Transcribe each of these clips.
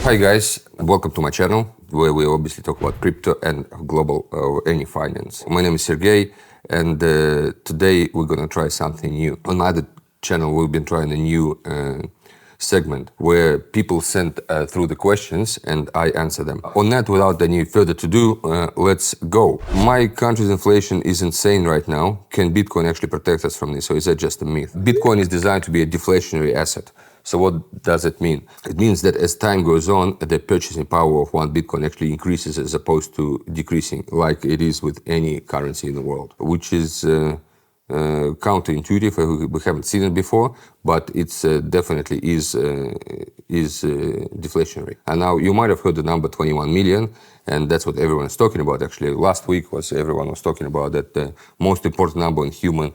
Hi guys, welcome to my channel where we obviously talk about crypto and global any finance. My name is Sergey and today we're gonna try something new. On my other channel we've been trying a new segment where people send through the questions and I answer them. On that, without any further to do, let's go. My country's inflation is insane right now. Can Bitcoin actually protect us from this, or is that just a myth? Bitcoin is designed to be a deflationary asset. So what does it mean? It means that as time goes on, the purchasing power of one Bitcoin actually increases as opposed to decreasing, like it is with any currency in the world, which is counterintuitive. We haven't seen it before, but it's definitely is deflationary. And now you might have heard the number 21 million, and that's what everyone is talking about. Actually, last week everyone was talking about that the most important number in human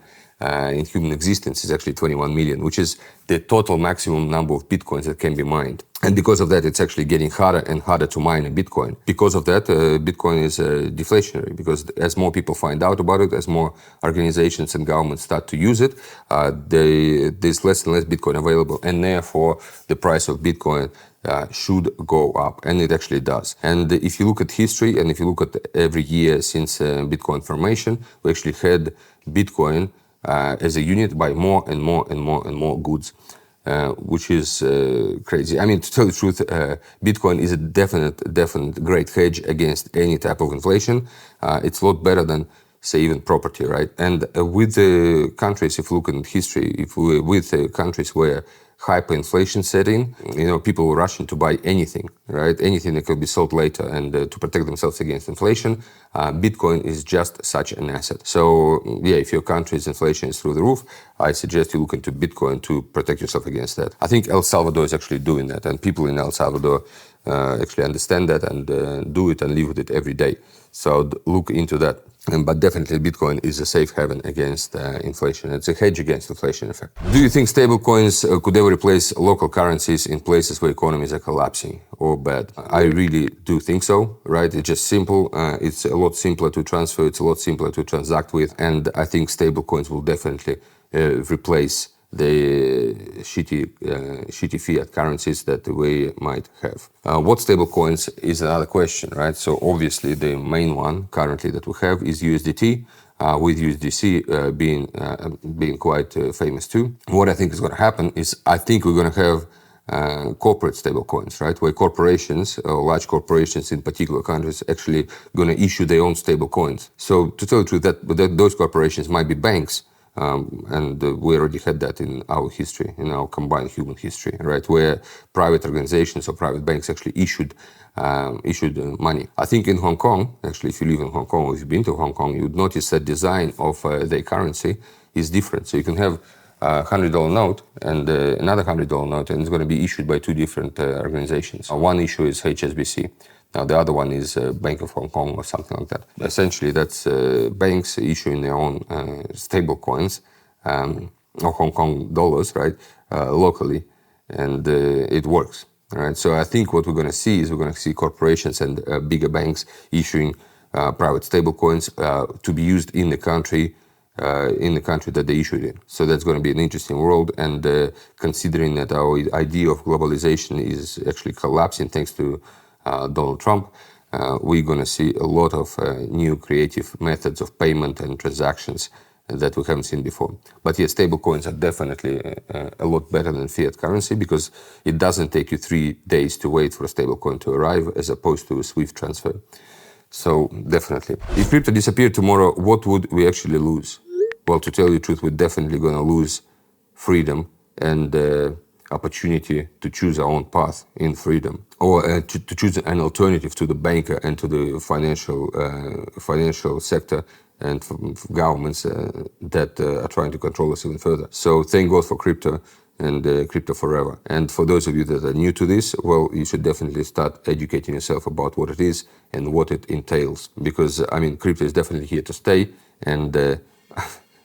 existence is actually 21 million, which is the total maximum number of Bitcoins that can be mined. And because of that, it's actually getting harder and harder to mine a Bitcoin. Because of that, Bitcoin is deflationary, because as more people find out about it, as more organizations and governments start to use it, there's less and less Bitcoin available, and therefore the price of Bitcoin should go up, and it actually does. And if you look at history, and if you look at every year since Bitcoin formation, we actually had Bitcoin as a unit buy more and more and more and more goods, which is crazy. I mean, to tell the truth, Bitcoin is a definite great hedge against any type of inflation. It's a lot better than, say, even property, right? And with the countries, if you look at history, with countries where hyperinflation set in, people were rushing to buy anything, right? Anything that could be sold later, and to protect themselves against inflation, Bitcoin is just such an asset. So yeah, if your country's inflation is through the roof, I suggest you look into Bitcoin to protect yourself against that. I think El Salvador is actually doing that, and people in El Salvador actually understand that and do it and live with it every day. So look into that. But definitely Bitcoin is a safe haven against inflation. It's a hedge against inflation effect. Do you think stablecoins could ever replace local currencies in places where economies are collapsing or bad? I really do think so, right? It's just simple. It's a lot simpler to transfer. It's a lot simpler to transact with. And I think stablecoins will definitely replace the shitty fiat currencies that we might have. What stablecoins is another question, right? So obviously the main one currently that we have is USDT, with USDC being quite famous too. What I think is going to happen is I think we're going to have corporate stablecoins, right? Where corporations, large corporations in particular countries, actually going to issue their own stablecoins. So to tell the truth, that those corporations might be banks. And we already had that in our history, in our combined human history, right? Where private organizations or private banks actually issued money. I think in Hong Kong, actually, if you live in Hong Kong or if you've been to Hong Kong, you'd notice that design of their currency is different. So you can have a $100 note and another $100 note, and it's going to be issued by two different organizations. One issue is HSBC. Now, the other one is Bank of Hong Kong or something like that. Essentially, that's banks issuing their own stable coins or Hong Kong dollars, right, locally, and it works, right? So I think what we're going to see is we're going to see corporations and bigger banks issuing private stable coins to be used in the country that they issued in. So that's going to be an interesting world, and considering that our idea of globalization is actually collapsing thanks to Donald Trump, we're going to see a lot of new creative methods of payment and transactions that we haven't seen before. But yes, stablecoins are definitely a lot better than fiat currency, because it doesn't take you 3 days to wait for a stablecoin to arrive as opposed to a SWIFT transfer. So definitely. If crypto disappeared tomorrow, what would we actually lose? Well, to tell you the truth, we're definitely going to lose freedom and opportunity to choose our own path in freedom, or to choose an alternative to the banker and to the financial sector and governments that are trying to control us even further. So thank God for crypto and crypto forever. And for those of you that are new to this, well, you should definitely start educating yourself about what it is and what it entails, because I mean, crypto is definitely here to stay, and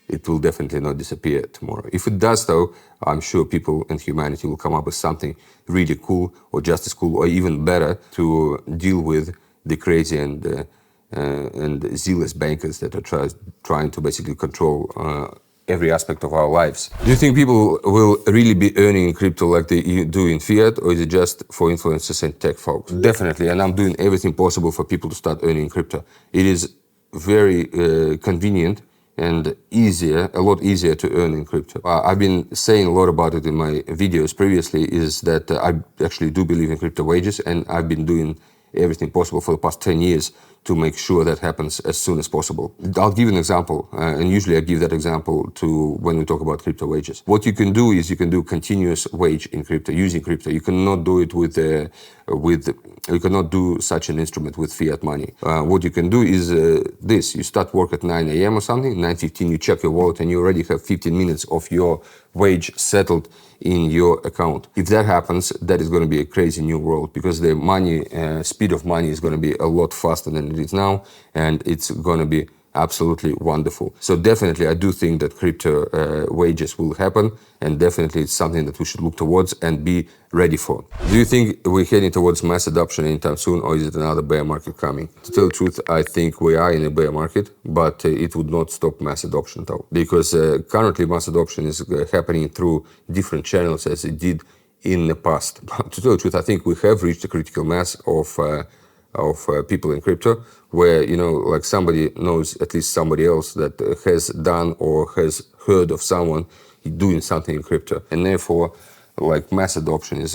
it will definitely not disappear tomorrow. If it does, though, I'm sure people and humanity will come up with something really cool, or just as cool, or even better, to deal with the crazy and zealous bankers that are trying to basically control every aspect of our lives. Do you think people will really be earning in crypto like they do in fiat, or is it just for influencers and tech folks? Definitely, and I'm doing everything possible for people to start earning in crypto. It is very convenient and a lot easier to earn in crypto. I've been saying a lot about it in my videos previously, is that I actually do believe in crypto wages, and I've been doing everything possible for the past 10 years to make sure that happens as soon as possible. I'll give an example, and usually I give that example to when we talk about crypto wages. What you can do is you can do continuous wage in crypto, using crypto. You cannot do it you cannot do such an instrument with fiat money. What you can do is this: you start work at 9 a.m. or something, 9:15 you check your wallet and you already have 15 minutes of your wage settled in your account. If that happens, that is going to be a crazy new world, because the money, speed of money is going to be a lot faster than it is now, and it's going to be absolutely wonderful. So definitely I do think that crypto wages will happen, and definitely it's something that we should look towards and be ready for. Do you think we're heading towards mass adoption anytime soon, or is it another bear market coming? To tell the truth, I think we are in a bear market, but it would not stop mass adoption though, because currently mass adoption is happening through different channels as it did in the past. But to tell the truth, I think we have reached a critical mass of people in crypto, where, you know, like somebody knows at least somebody else that has done or has heard of someone doing something in crypto, and therefore, like, mass adoption is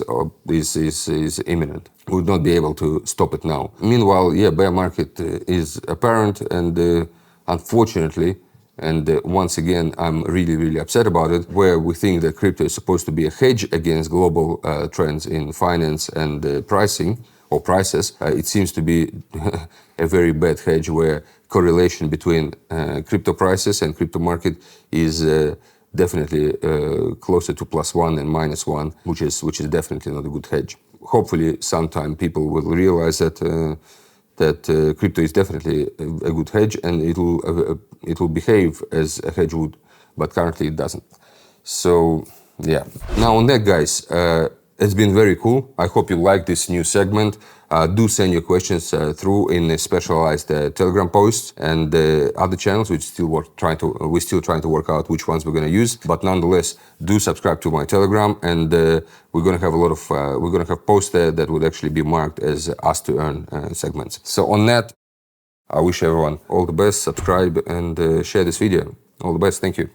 imminent. We would not be able to stop it now. Meanwhile, yeah, bear market is apparent, and unfortunately, and once again, I'm really upset about it, where we think that crypto is supposed to be a hedge against global trends in finance and pricing or prices. It seems to be a very bad hedge, where correlation between crypto prices and crypto market is definitely closer to +1 than -1, which is definitely not a good hedge. Hopefully, sometime people will realize that crypto is definitely a good hedge, and it will behave as a hedge would, but currently it doesn't. So yeah. Now on that, guys, it's been very cool. I hope you like this new segment. Do send your questions through in a specialized Telegram posts and other channels. We're still trying to work out which ones we're going to use. But nonetheless, do subscribe to my Telegram, and we're going to have we're going to have posts there that would actually be marked as Ask to Earn segments. So on that, I wish everyone all the best. Subscribe and share this video. All the best. Thank you.